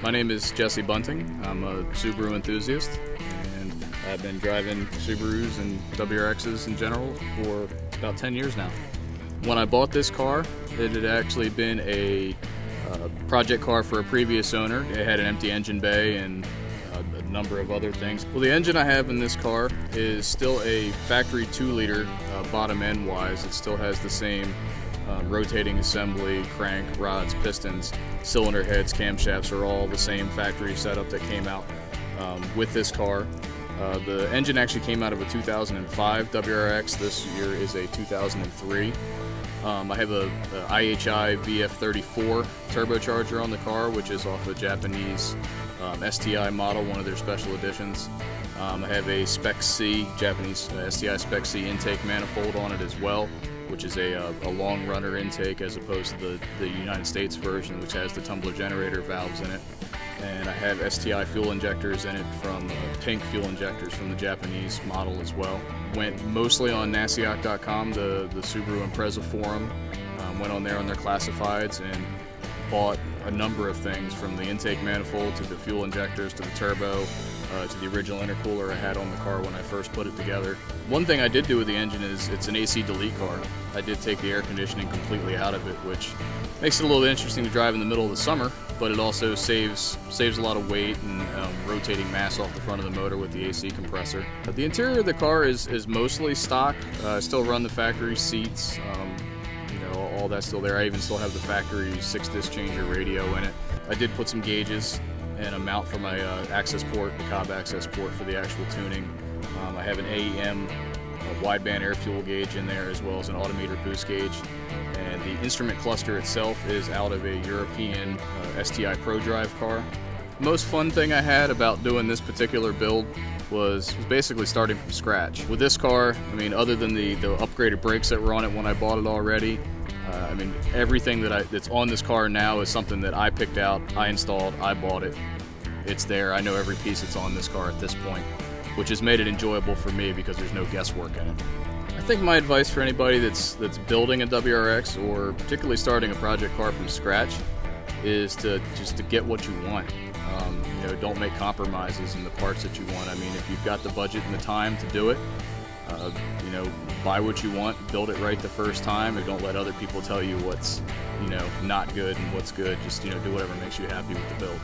My name is Jesse Bunting. I'm a Subaru enthusiast, and I've been driving Subarus and WRXs in general for about 10 years now. When I bought this car, it had actually been a project car for a previous owner. It had an empty engine bay and a number of other things. Well, the engine I have in this car is still a factory 2-liter bottom end wise. It still has the same rotating assembly, crank, rods, pistons, cylinder heads, camshafts are all the same factory setup that came out with this car. The engine actually came out of a 2005 WRX. This year is a 2003. I have a IHI VF34 turbocharger on the car, which is off a Japanese STI model, one of their special editions. I have a Spec C, Japanese STI Spec C intake manifold on it as well, which is a long runner intake as opposed to the United States version, which has the tumbler generator valves in it. And I have STI fuel injectors in it from pink fuel injectors from the Japanese model as well. Went mostly on Nasiak.com, the Subaru Impreza forum. Went on there on their classifieds and bought a number of things, from the intake manifold to the fuel injectors to the turbo to the original intercooler I had on the car when I first put it together. One thing I did do with the engine is it's an AC delete car. I did take the air conditioning completely out of it, which makes it a little interesting to drive in the middle of the summer, but it also saves a lot of weight and rotating mass off the front of the motor with the AC compressor. The interior of the car is mostly stock. I still run the factory seats. All that's still there. I even still have the factory 6-disc changer radio in it. I did put some gauges and a mount for my access port, the Cobb access port for the actual tuning. I have an AEM wideband air fuel gauge in there, as well as an autometer boost gauge. And the instrument cluster itself is out of a European STI Pro Drive car. The most fun thing I had about doing this particular build was basically starting from scratch. With this car, other than the upgraded brakes that were on it when I bought it already, everything that's on this car now is something that I picked out, I installed, I bought it. It's there. I know every piece that's on this car at this point, which has made it enjoyable for me because there's no guesswork in it. I think my advice for anybody that's building a WRX or particularly starting a project car from scratch is to get what you want. Don't make compromises in the parts that you want. If you've got the budget and the time to do it, buy what you want, build it right the first time, and don't let other people tell you what's not good and what's good. Just do whatever makes you happy with the build.